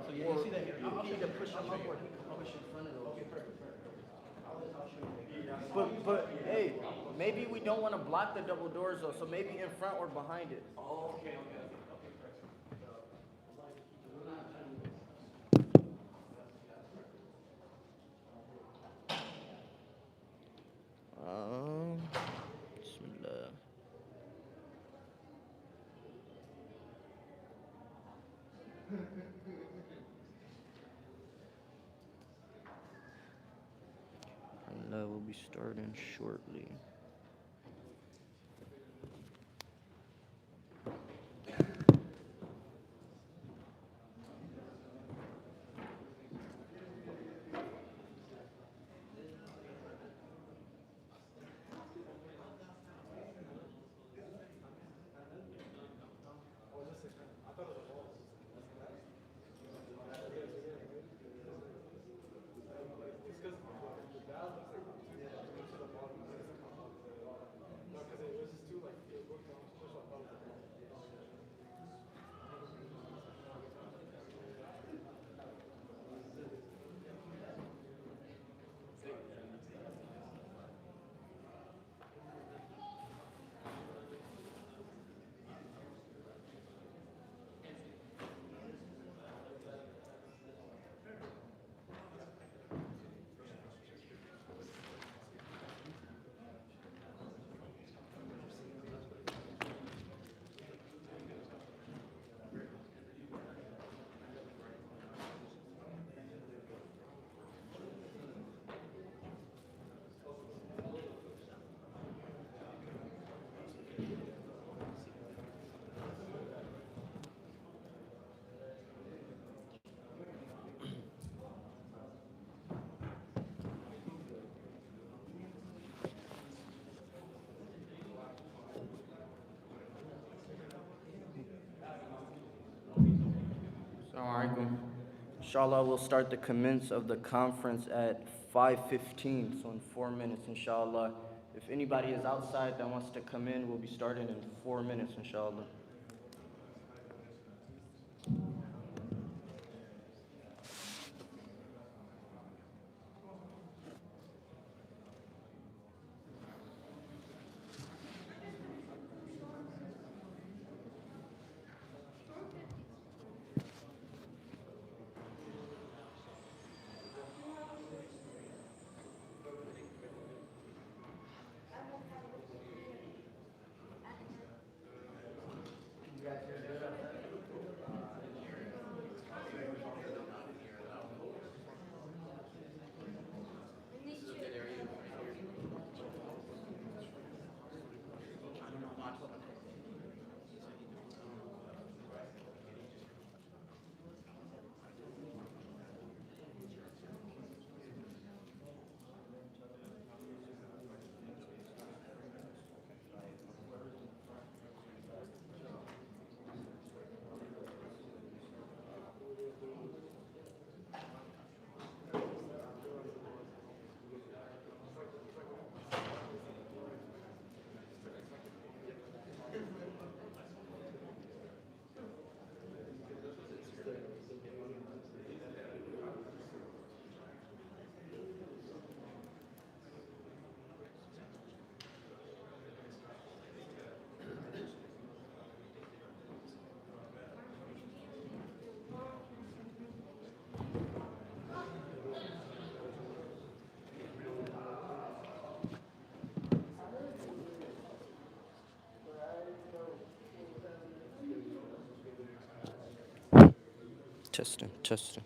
So yeah, you see that here. I'll need to push them up or he can push in front of those. Okay, perfect. I'll show you. But hey, maybe we don't want to block the double doors though. So maybe in front or behind it. Oh, okay, perfect. Bismillah. Allah will be starting shortly. Assalamu alaikum. Inshallah, we'll start the commence of the conference at 5:15, so in 4 minutes, inshallah. If anybody is outside that wants to come in, we'll be starting in 4 minutes, inshallah. Testing, testing.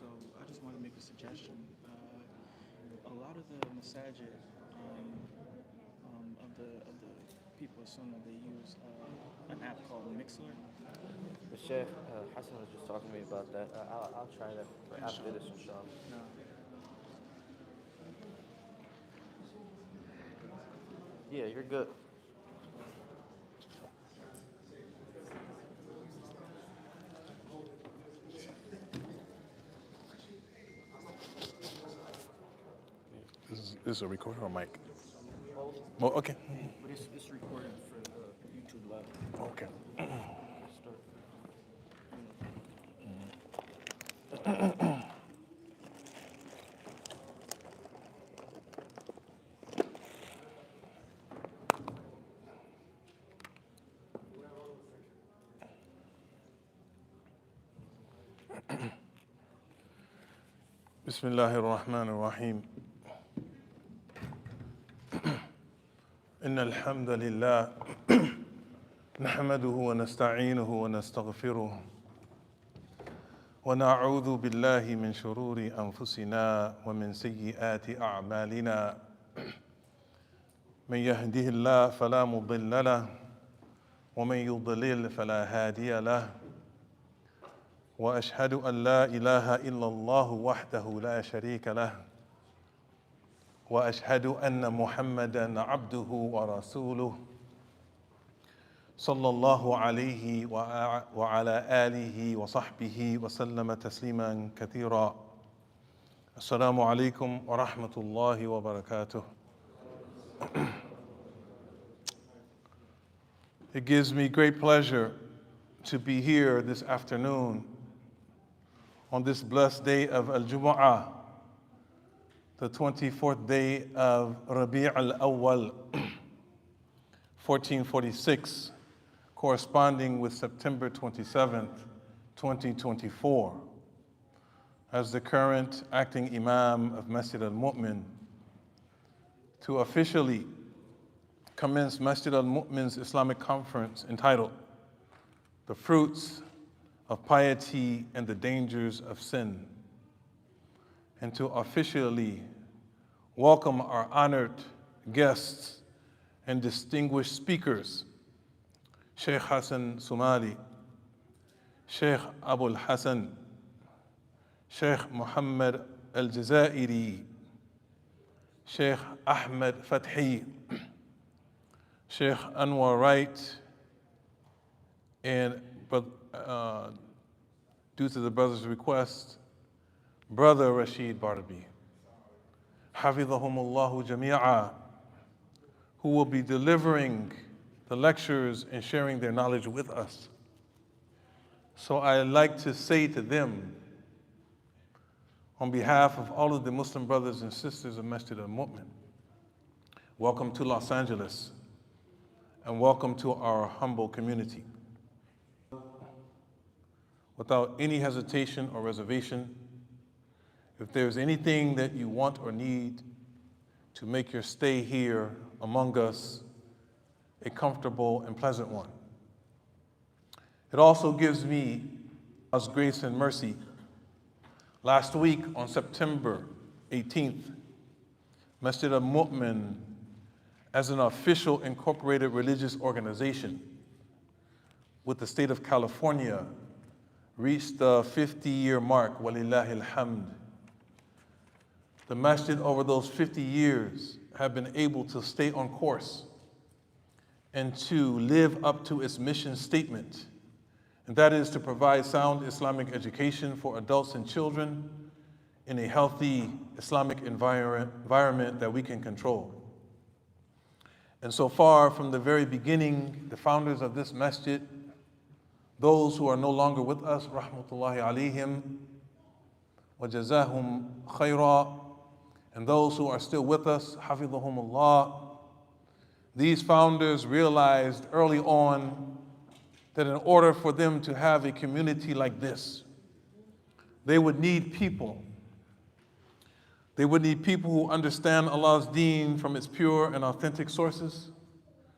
So I just want to make a suggestion. A lot of the masajid people of Sunnah, they use an app called Mixler. The Sheikh Hassan was just talking to me about that. I'll try that for after this, inshallah. No. Yeah, you're good. This is a recorder or mic? Well, okay. But it's recorded for YouTube Live. Okay. بسم الله الرحمن الرحيم إن الحمد لله نحمده ونستعينه ونستغفره ونعوذ بالله من شرور أنفسنا ومن سيئات أعمالنا من يهده الله فلا مضل له ومن يضلل فلا هادي له وأشهد أن لا إله إلا الله وحده لا شريك له وأشهد أن محمدًا عبده ورسوله صلى الله عليه وعلى آله وصحبه وسلم تسليمًا كثيرًا. السلام عليكم ورحمة الله وبركاته. It gives me great pleasure to be here this afternoon on this blessed day of Al-Jumu'ah, the 24th day of Rabi' al-Awwal, 1446, corresponding with September 27th, 2024, as the current acting Imam of Masjid Al-Mumin, to officially commence Masjid Al-Mumin's Islamic conference entitled The Fruits of Piety and the Dangers of Sin, and to officially welcome our honored guests and distinguished speakers, Sheikh Hassan Somali, Sheikh Abul Hassan, Sheikh Muhammad Al-Jazairi, Sheikh Ahmed Fathi, Sheikh Anwar Wright, and due to the brother's request, Brother Rashid Barbi, Hafidhahumullahu Jami'a, who will be delivering the lectures and sharing their knowledge with us. So I'd like to say to them, on behalf of all of the Muslim brothers and sisters of Masjid Al-Mu'min, welcome to Los Angeles, and welcome to our humble community. Without any hesitation or reservation, if there's anything that you want or need to make your stay here among us a comfortable and pleasant one. It also gives me Allah's grace and mercy. Last week on September 18th, Masjid Al-Mu'min, as an official incorporated religious organization with the state of California, reached the 50-year mark, walillahi alhamd. The masjid over those 50 years have been able to stay on course and to live up to its mission statement, and that is to provide sound Islamic education for adults and children in a healthy Islamic environment that we can control. And so far, from the very beginning, the founders of this masjid, those who are no longer with us, rahmatullahi alayhim, wa jazahum khayra, and those who are still with us, hafidhahumullah, these founders realized early on that in order for them to have a community like this, they would need people. They would need people who understand Allah's deen from its pure and authentic sources,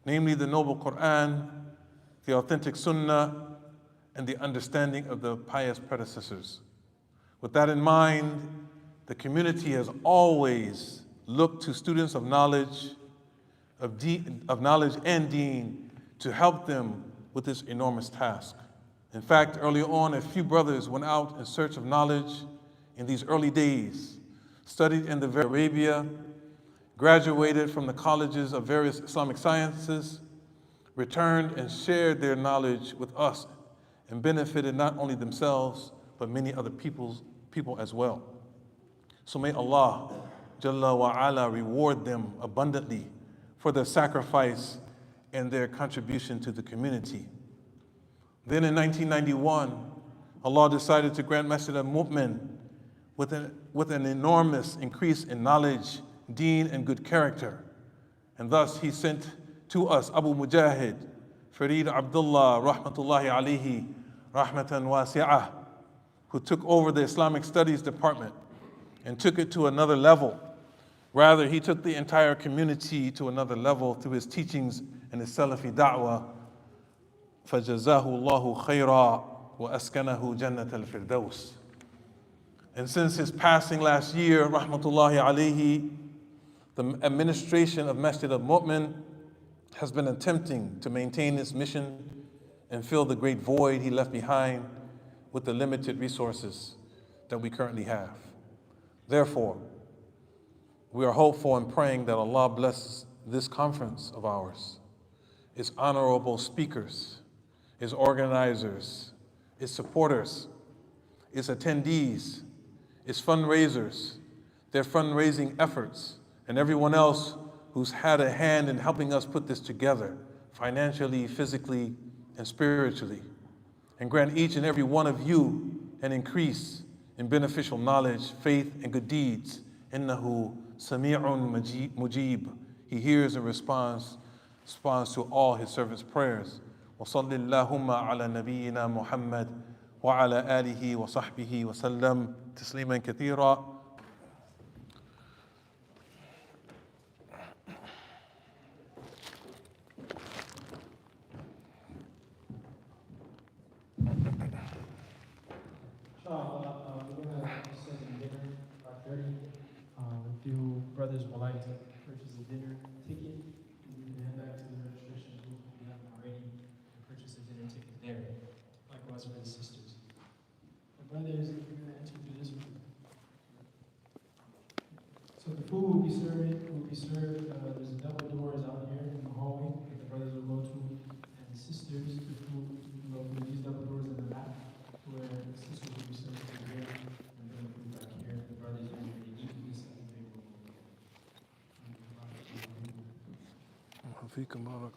namely the noble Quran, the authentic Sunnah, and the understanding of the pious predecessors. With that in mind, the community has always looked to students of knowledge, of knowledge and deen to help them with this enormous task. In fact, early on, a few brothers went out in search of knowledge in these early days, studied in Arabia, graduated from the colleges of various Islamic sciences, returned and shared their knowledge with us and benefited not only themselves, but many other people as well. So may Allah Jalla wa Ala reward them abundantly for their sacrifice and their contribution to the community. Then in 1991, Allah decided to grant Masjid Al-Mumin with an enormous increase in knowledge, deen, and good character. And thus He sent to us Abu Mujahid, Farid Abdullah, rahmatullahi alayhi, rahmatan wasi'ah, who took over the Islamic Studies department and took it to another level. Rather, he took the entire community to another level through his teachings and his Salafi da'wah. فَجَزَاهُ اللَّهُ خَيْرًا وَأَسْكَنَهُ جَنَّةَ الْفِرْدَوْسِ. And since his passing last year, rahmatullahi alayhi, the administration of Masjid Al-Mu'min has been attempting to maintain its mission and fill the great void he left behind with the limited resources that we currently have. Therefore, we are hopeful and praying that Allah bless this conference of ours, its honorable speakers, its organizers, its supporters, its attendees, its fundraisers, their fundraising efforts, and everyone else who's had a hand in helping us put this together, financially, physically, and spiritually. And grant each and every one of you an increase in beneficial knowledge, faith, and good deeds. Innahu Sami'un Mujib. He hears and responds to all his servants' prayers. Wa sallillahumma ala nabiyyina Muhammad wa ala alihi wa sahbihi wa sallam tasliman kathira. Inshallah, we're going to send a dinner at 5:30. If you brothers would like to purchase a dinner ticket, you can head back to the registration booth if you haven't already and purchase a dinner ticket there. Likewise for the sisters. The brothers, if you're going to enter through this room. So the food will be served. There's double doors out here in the hallway that the brothers will go to, and the sisters, the food will go through these double doors in the back, where the sisters will be served over here, and then the food back here. The brothers will be eating this at the table. فيكم بارك.